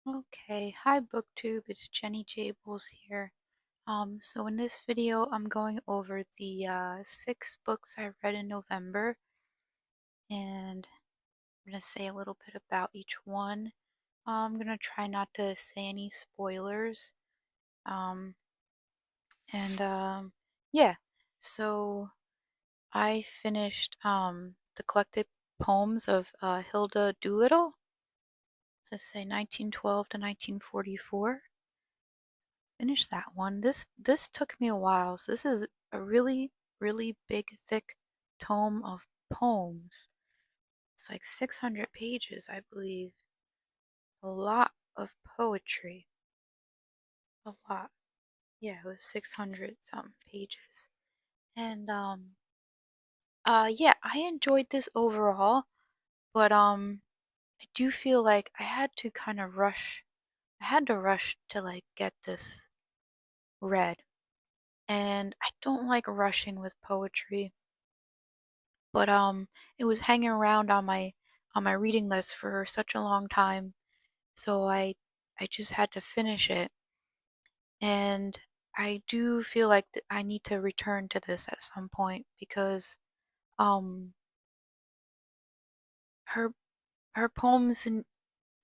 Okay, hi BookTube, it's Jenny Jables here. So in this video, I'm going over the 6 books I read in November, and I'm gonna say a little bit about each one. I'm gonna try not to say any spoilers. Um, and yeah, so I finished the collected poems of Hilda Doolittle. Let's say 1912 to 1944. Finish that one. This took me a while. So this is a really big, thick tome of poems. It's like 600 pages, I believe. A lot of poetry. A lot. Yeah, it was 600 something pages. And yeah, I enjoyed this overall, but I do feel like I had to kind of rush. I had to rush to like get this read. And I don't like rushing with poetry. But it was hanging around on my reading list for such a long time, so I just had to finish it. And I do feel like I need to return to this at some point because um her her poems, and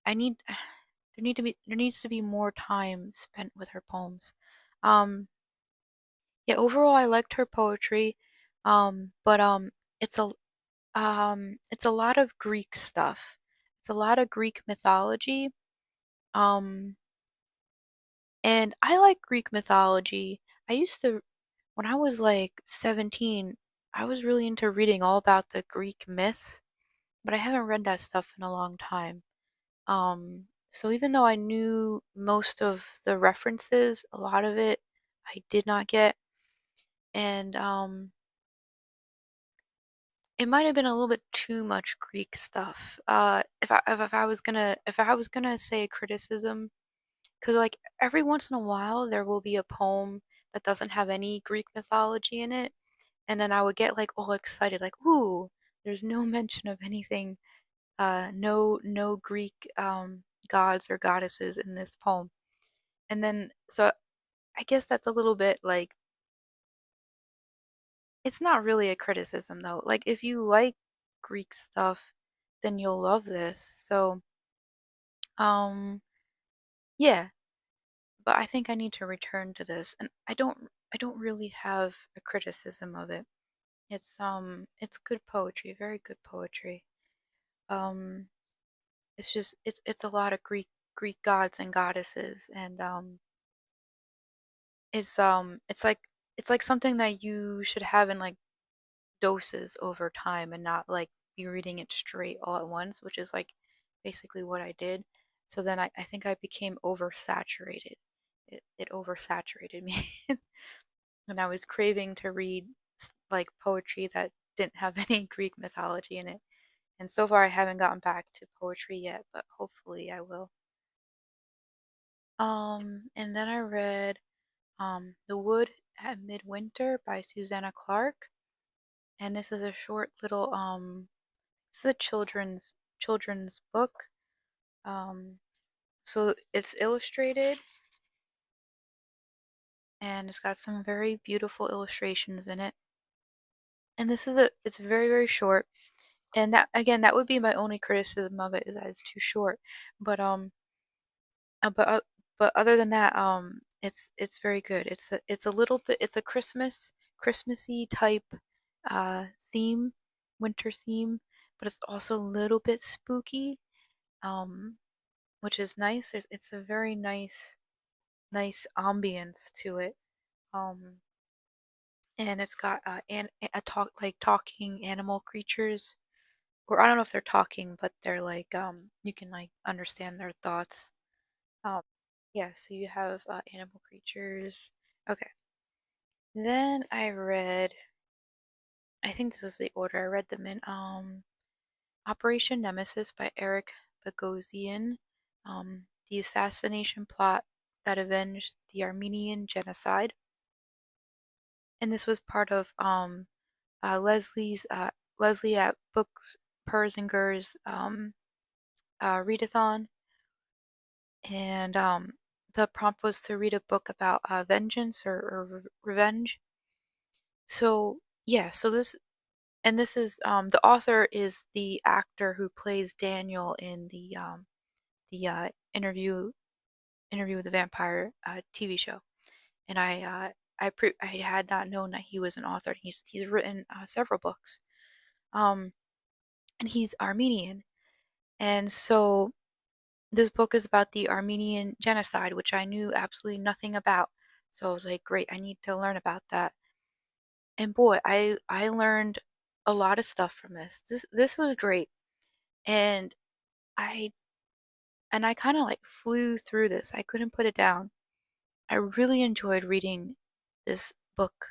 I need there needs to be more time spent with her poems. Um yeah, overall I liked her poetry, but it's a it's a lot of Greek stuff. It's a lot of Greek mythology. Um, and I like Greek mythology. I used to, when I was like 17, I was really into reading all about the Greek myths, but I haven't read that stuff in a long time. So even though I knew most of the references, a lot of it I did not get. And it might have been a little bit too much Greek stuff. If I was gonna say a criticism, because like every once in a while there will be a poem that doesn't have any Greek mythology in it, and then I would get like all excited, like, ooh, there's no mention of anything, no Greek gods or goddesses in this poem. And then so I guess that's a little bit like it's not really a criticism though. Like if you like Greek stuff, then you'll love this. So, um, yeah, but I think I need to return to this, and I don't really have a criticism of it. It's good poetry, very good poetry. Um, it's just it's a lot of Greek gods and goddesses, and it's like something that you should have in like doses over time and not like be reading it straight all at once, which is like basically what I did. So then I think I became oversaturated. It oversaturated me. And I was craving to read like poetry that didn't have any Greek mythology in it. And so far I haven't gotten back to poetry yet, but hopefully I will. And then I read The Wood at Midwinter by Susanna Clarke. And this is a short little it's a children's book. Um, so it's illustrated and it's got some very beautiful illustrations in it. And it's very short. And that again, that would be my only criticism of it is that it's too short. But uh, but uh, but other than that, it's very good. It's a little bit it's a Christmassy type theme, winter theme, but it's also a little bit spooky. Um, which is nice. It's a very nice ambience to it. Um, and it's got a talking animal creatures, or I don't know if they're talking, but they're like you can like understand their thoughts. Um, yeah, so you have animal creatures. Okay. Then I read, I think this is the order I read them in. Operation Nemesis by Eric Bogosian. The assassination plot that avenged the Armenian genocide. And this was part of Leslie at Books Persinger's readathon. and the prompt was to read a book about vengeance or revenge. So yeah, so this is the author is the actor who plays Daniel in the interview with the vampire TV show, and I had not known that he was an author. He's written several books, um, and he's Armenian, and so this book is about the Armenian genocide, which I knew absolutely nothing about. So I was like, great, I need to learn about that. And boy, I learned a lot of stuff from this. This was great, and I I kind of like flew through this. I couldn't put it down. I really enjoyed reading this book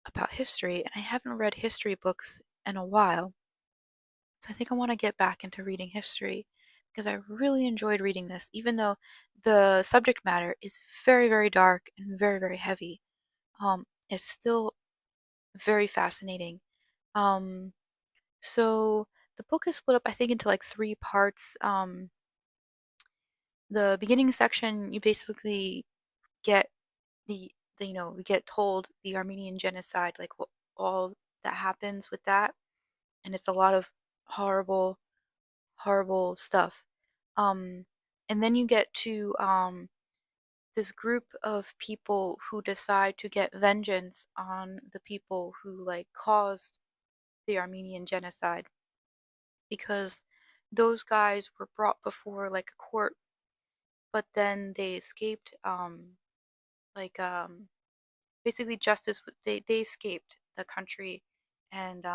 about history, and I haven't read history books in a while. So I think I want to get back into reading history because I really enjoyed reading this, even though the subject matter is very, very dark and very, very heavy. It's still very fascinating. Um, so the book is split up, I think, into like three parts. The beginning section, you basically get we get told the Armenian genocide, like what all that happens with that, and it's a lot of horrible, horrible stuff. Um, and then you get to this group of people who decide to get vengeance on the people who like caused the Armenian genocide, because those guys were brought before like a court, but then they escaped. Like basically justice. They escaped the country, and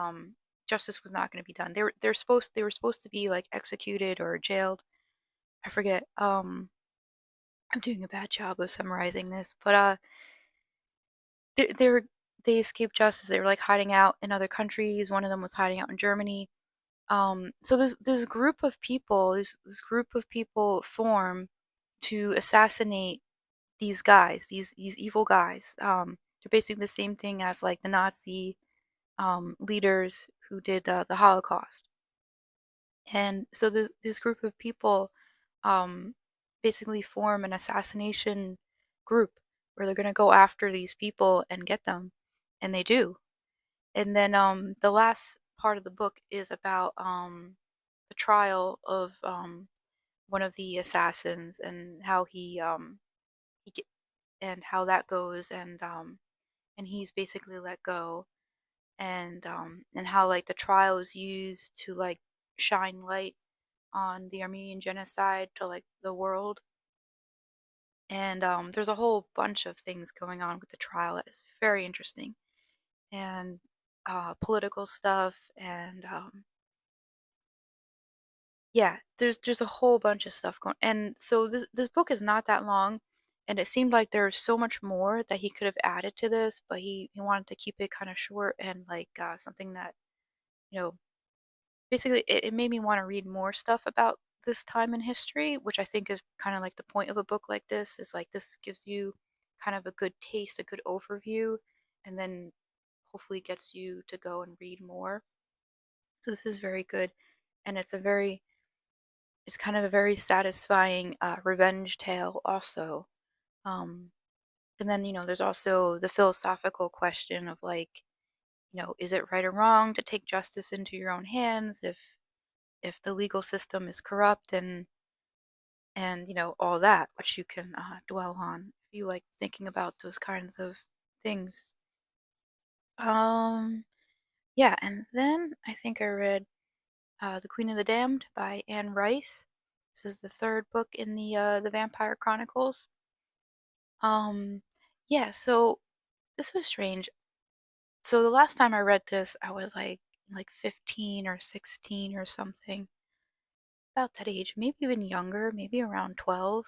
justice was not going to be done. They were supposed to be like executed or jailed. I forget. I'm doing a bad job of summarizing this, but they were they escaped justice. They were like hiding out in other countries. One of them was hiding out in Germany. So this group of people, this group of people form to assassinate these guys, these evil guys. They're basically the same thing as like the Nazi leaders who did the Holocaust. And so this group of people um, basically form an assassination group where they're going to go after these people and get them, and they do. And then the last part of the book is about the trial of one of the assassins and how he get, and how that goes, and he's basically let go, and how like the trial is used to like shine light on the Armenian genocide to like the world. And there's a whole bunch of things going on with the trial that is very interesting, and political stuff, and yeah, there's a whole bunch of stuff going. And so this book is not that long, and it seemed like there was so much more that he could have added to this, but he wanted to keep it kind of short and like something that you know basically it made me want to read more stuff about this time in history, which I think is kind of like the point of a book like this, is like this gives you kind of a good taste, a good overview, and then hopefully gets you to go and read more. So this is very good, and it's kind of a very satisfying revenge tale also. Um, and then there's also the philosophical question of like, is it right or wrong to take justice into your own hands if the legal system is corrupt, and all that, which you can dwell on if you like thinking about those kinds of things. Um, yeah, and then I think I read The Queen of the Damned by Anne Rice. This is the third book in the Vampire Chronicles. Um, yeah, so this was strange. So the last time I read this, I was like 15 or 16 or something, about that age, maybe even younger, maybe around 12.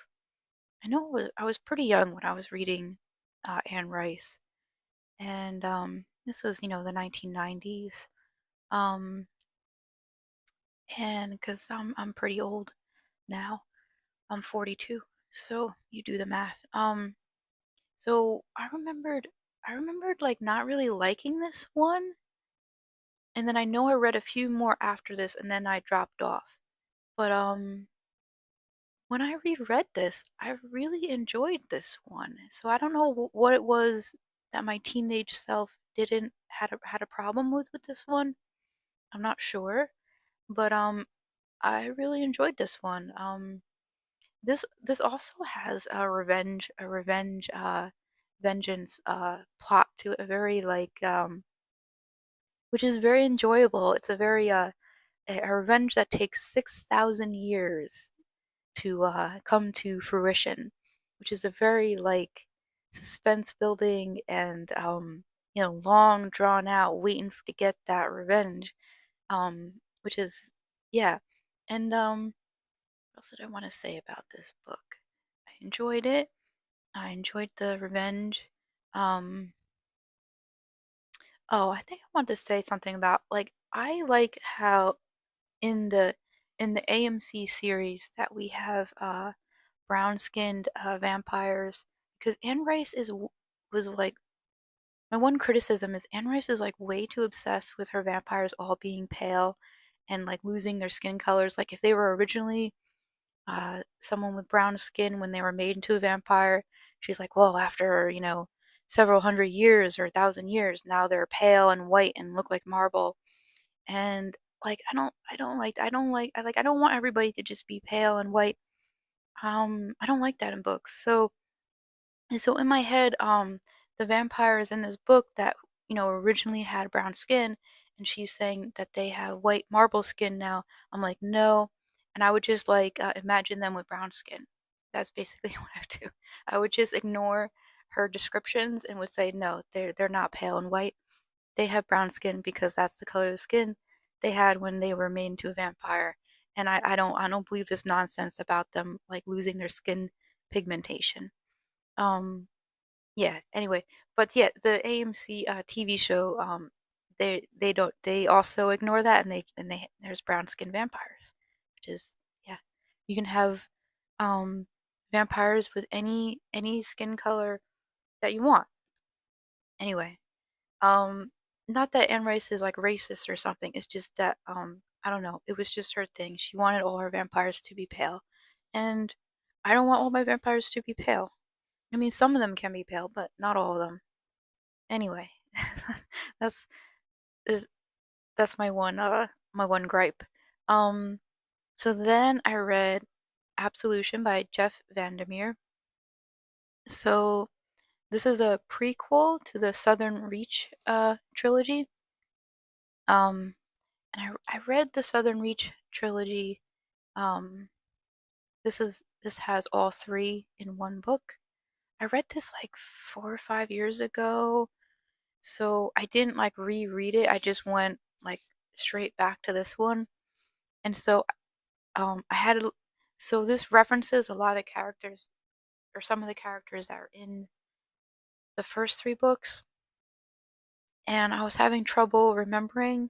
I was pretty young when I was reading Anne Rice, and this was the 1990s, um, and because I'm pretty old now, I'm 42, so you do the math. So I remembered like not really liking this one, and then I know I read a few more after this, and then I dropped off. But when I reread this, I really enjoyed this one. So I don't know what it was that my teenage self didn't had a problem with this one. I'm not sure, but I really enjoyed this one. This also has a vengeance plot to it, a very like which is very enjoyable. It's a very a revenge that takes 6,000 years to come to fruition, which is a very like suspense building and long drawn out, waiting to get that revenge. Which is yeah, and what else did I want to say about this book? I enjoyed it. I enjoyed the revenge. Um, oh, I think I wanted to say something about like I like how in the AMC series that we have brown-skinned vampires because Anne Rice was like my one criticism is Anne Rice is like way too obsessed with her vampires all being pale and like losing their skin colors. Like if they were originally someone with brown skin when they were made into a vampire, she's like, well, after several hundred years or 1,000 years, now they're pale and white and look like marble. And like I don't want everybody to just be pale and white. I don't like that in books. So in my head, the vampires in this book that originally had brown skin, and she's saying that they have white marble skin now. I'm like, no, and I would just like imagine them with brown skin. That's basically what I do. I would just ignore her descriptions and would say, no, they're not pale and white. They have brown skin because that's the color of skin they had when they were made into a vampire. And I don't believe this nonsense about them like losing their skin pigmentation. Um, yeah, anyway, but yeah, the AMC TV show, they also ignore that, and they there's brown skin vampires, which is yeah, you can have um vampires with any skin color that you want. Anyway, um, not that Anne Rice is like racist or something. It's just that I don't know. It was just her thing. She wanted all her vampires to be pale, and I don't want all my vampires to be pale. I mean, some of them can be pale, but not all of them. Anyway, that's is that's my one gripe. Um, so then I read Absolution by Jeff Vandermeer. So this is a prequel to the Southern Reach trilogy. Um, and I read the Southern Reach trilogy. Um, this has all three in one book. I read this like 4 or 5 years ago, so I didn't like reread it. I just went like straight back to this one. And so I had so this references a lot of characters or some of the characters that are in the first three books, and I was having trouble remembering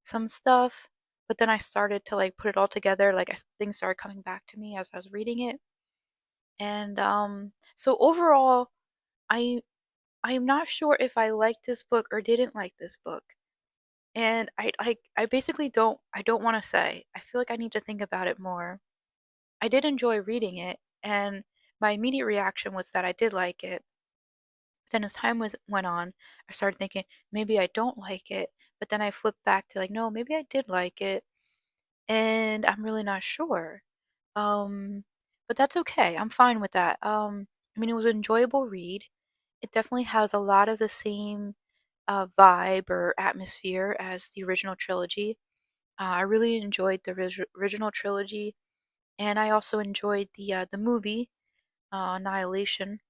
some stuff, but then I started to like put it all together, like things started coming back to me as I was reading it. And so overall, I I'm not sure if I liked this book or didn't like this book. And I basically don't want to say. I feel like I need to think about it more. I did enjoy reading it, and my immediate reaction was that I did like it. Then as time went on, I started thinking maybe I don't like it, but then I flipped back to like no, maybe I did like it, and I'm really not sure. Um, but that's okay. I'm fine with that. I mean, it was an enjoyable read. It definitely has a lot of the same vibe or atmosphere as the original trilogy. I really enjoyed the original trilogy, and I also enjoyed the movie Annihilation,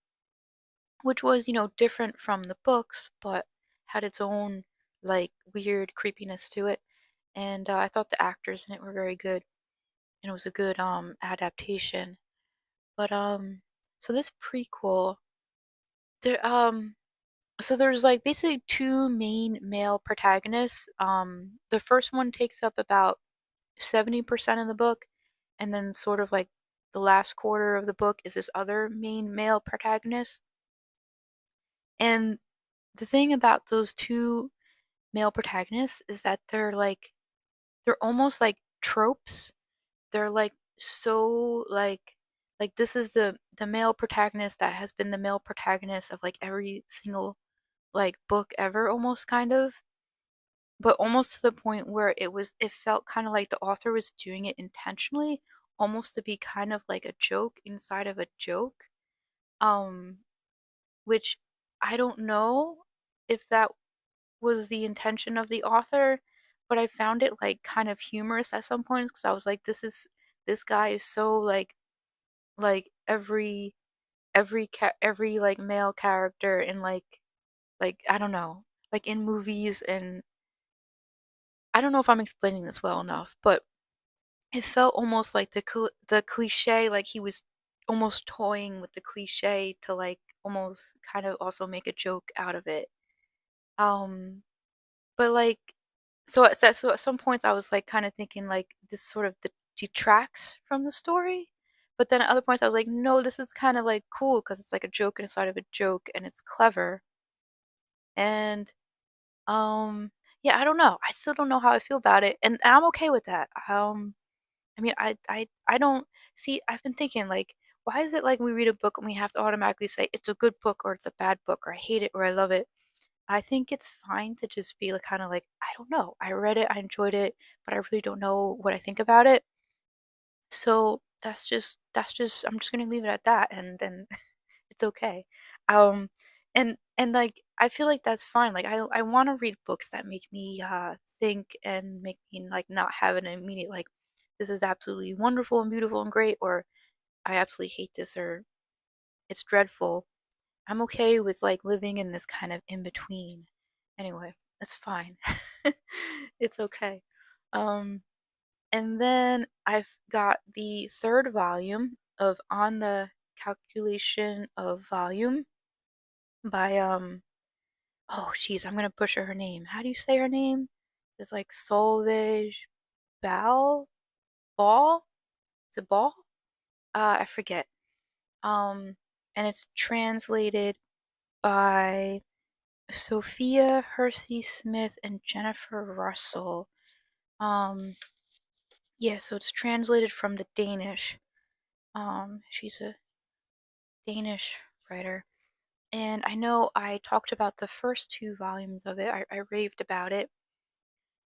which was different from the books, but had its own like weird creepiness to it. And I thought the actors in it were very good, and it was a good adaptation. But so this prequel, there so there's like basically two main male protagonists. The first one takes up about 70% of the book, and then sort of like the last quarter of the book is this other main male protagonist. And the thing about those two male protagonists is that they're almost like tropes. They're like so like like this is the male protagonist that has been the male protagonist of like every single like book ever, almost, kind of, but almost to the point where it felt kind of like the author was doing it intentionally, almost to be kind of like a joke inside of a joke. um which I don't know if that was the intention of the author, but I found it like kind of humorous at some points because I was like, this guy is so like every like male character in like I don't know, like in movies. And I don't know if I'm explaining this well enough, but it felt almost like the cliche, like he was almost toying with the cliche to like almost kind of also make a joke out of it. Um, but like so at some points I was like kind of thinking like this sort of detracts from the story. But then at other points I was like, no, this is kind of like cool because it's like a joke inside of a joke and it's clever. And yeah, I don't know. I still don't know how I feel about it. And I'm okay with that. I mean, I don't see. I've been thinking like, why is it like we read a book and we have to automatically say it's a good book or it's a bad book or I hate it or I love it? I think it's fine to just be like, kind of like, I don't know. I read it, I enjoyed it, but I really don't know what I think about it. So that's just I'm just gonna leave it at that, and then it's okay. Um, and like I feel like that's fine. Like I want to read books that make me think and make me like not have an immediate like this is absolutely wonderful and beautiful and great, or I absolutely hate this, or it's dreadful. I'm okay with like living in this kind of in between. Anyway, it's fine. It's okay. Um, and then I've got the third volume of On the Calculation of Volume by oh geez, I'm gonna butcher her name. How do you say her name? It's like Solvej Balle? Ball? Is it Ball? I forget. Um, and it's translated by Sophia, Hersi Smith, and Jennifer Russell. Um, yeah, so it's translated from the Danish. She's a Danish writer. And I know I talked about the first two volumes of it. I raved about it.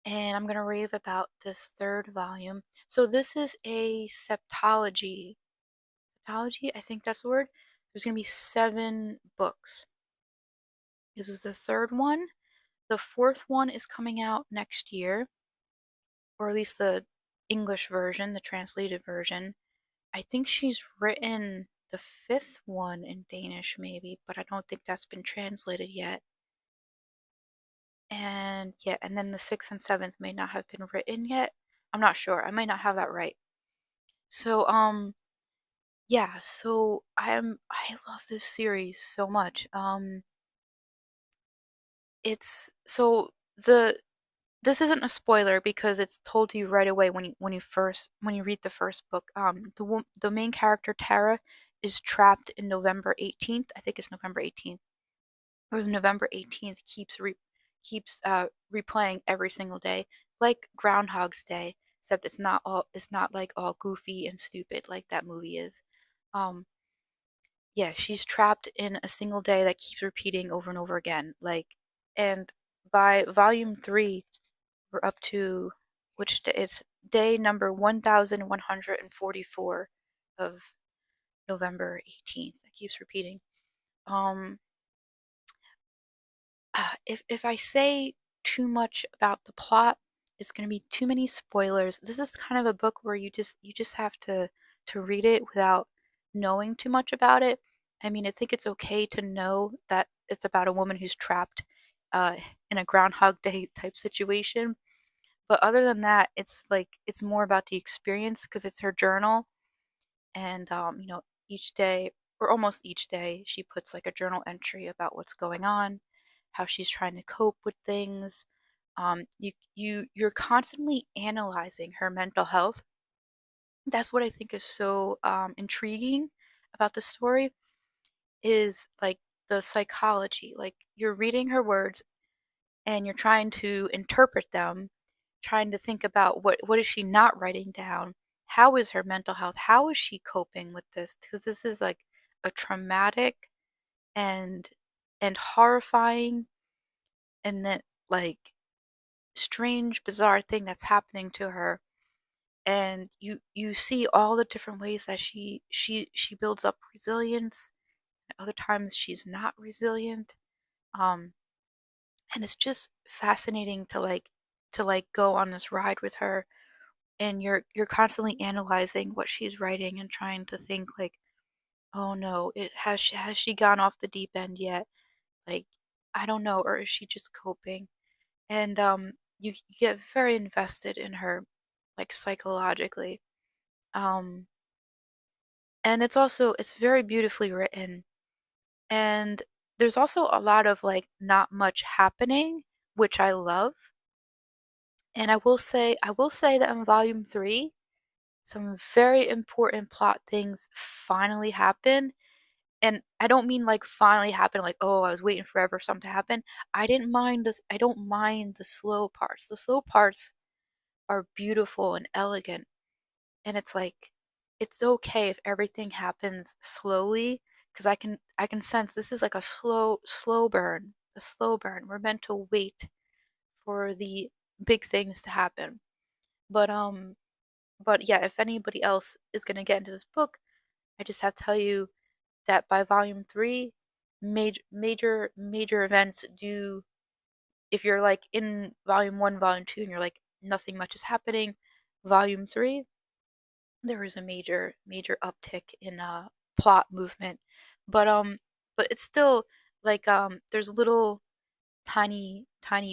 And I'm going to rave about this third volume. So this is a septology. Septology, I think that's the word. There's going to be 7 books. This is the third one. The fourth one is coming out next year, or at least the English version, the translated version. I think she's written the fifth one in Danish, maybe, but I don't think that's been translated yet. And yeah, and then the sixth and seventh may not have been written yet. I'm not sure. I might not have that right. So, yeah, so I love this series so much. It's so the this isn't a spoiler because it's told to you right away when you read the first book. The main character Tara is trapped in November 18th. I think it's November 18th, or November 18th keeps replaying every single day, like Groundhog's Day, except it's not like all goofy and stupid like that movie is. Um, yeah, she's trapped in a single day that keeps repeating over and over again. Like, and by volume 3, we're up to which day? It's day number 1144 of November 18th. That keeps repeating. Um, if I say too much about the plot, it's going to be too many spoilers. This is kind of a book where you just have to read it without knowing too much about it. I mean, I think it's okay to know that it's about a woman who's trapped uh, in a Groundhog Day type situation. But other than that, it's like it's more about the experience because it's her journal, and each day or almost each day she puts like a journal entry about what's going on, how she's trying to cope with things. You're constantly analyzing her mental health. That's what I think is so intriguing about the story, is like the psychology. Like you're reading her words and you're trying to interpret them, trying to think about what is she not writing down, how is her mental health? How is she coping with this? Because this is like a traumatic and horrifying and then like strange, bizarre thing that's happening to her. And you see all the different ways that she builds up resilience. Other times she's not resilient. Um, and it's just fascinating to like go on this ride with her, and you're constantly analyzing what she's writing and trying to think like, oh no, it has she gone off the deep end yet? Like, I don't know, or is she just coping? And you get very invested in her, like psychologically. Um, and it's very beautifully written. And there's also a lot of like not much happening, which I love. And I will say that in volume 3, some very important plot things finally happen. And I don't mean like finally happen like, oh, I was waiting forever for something to happen. I don't mind the slow parts. The slow parts are beautiful and elegant. And it's like it's okay if everything happens slowly, because I can sense this is like a slow burn. A slow burn. We're meant to wait for the big things to happen. But yeah, if anybody else is gonna get into this book, I just have to tell you that by volume 3, major events do. If you're like in volume 1, volume 2, and you're like nothing much is happening, volume 3, there is a major uptick in plot movement. But it's still like there's little tiny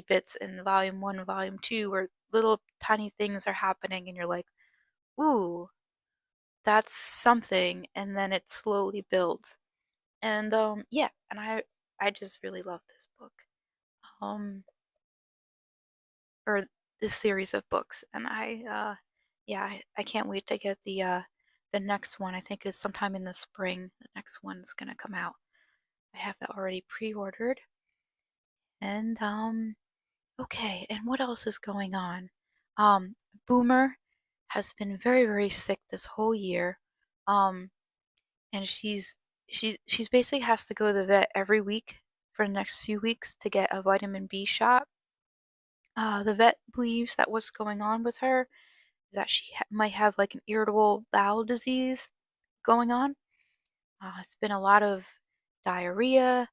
bits in volume 1 and volume 2 where little tiny things are happening and you're like, ooh, that's something, and then it slowly builds. And yeah, and I just really love this book. Um or this series of books, and yeah, I can't wait to get the next one. I think is sometime in the spring. The next one's gonna come out. I have that already pre-ordered. And okay, and what else is going on? Um Boomer has been very sick this whole year. Um and she's basically has to go to the vet every week for the next few weeks to get a vitamin B shot. The vet believes that what's going on with her is that she might have like an irritable bowel disease going on. It's been a lot of diarrhea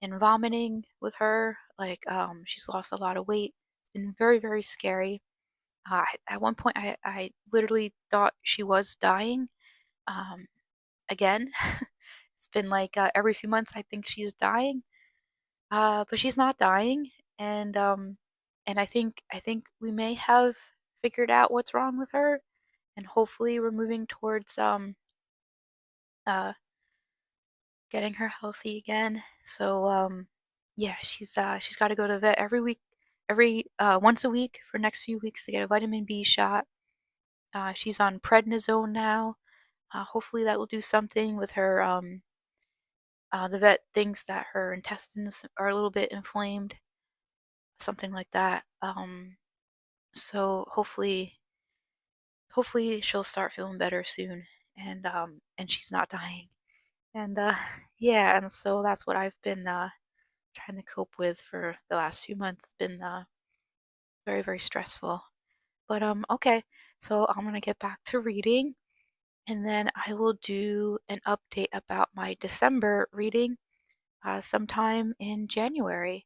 and vomiting with her. Like, she's lost a lot of weight. It's been very scary. At one point, I literally thought she was dying. Um, again, it's been like every few months I think she's dying. But she's not dying, and I think we may have figured out what's wrong with her, and hopefully we're moving towards uh getting her healthy again. So yeah, she's got to go to the vet every week, every once a week for next few weeks to get a vitamin B shot. She's on prednisone now. Hopefully that will do something with her. The vet thinks that her intestines are a little bit inflamed, something like that. So hopefully she'll start feeling better soon, and she's not dying. And yeah, and so that's what I've been trying to cope with for the last few months. It's been very stressful. But okay, so I'm gonna get back to reading, and then I will do an update about my December reading sometime in January.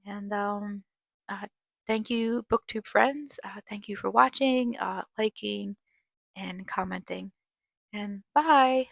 And uh, thank you, BookTube friends. Thank you for watching, liking, and commenting. And bye.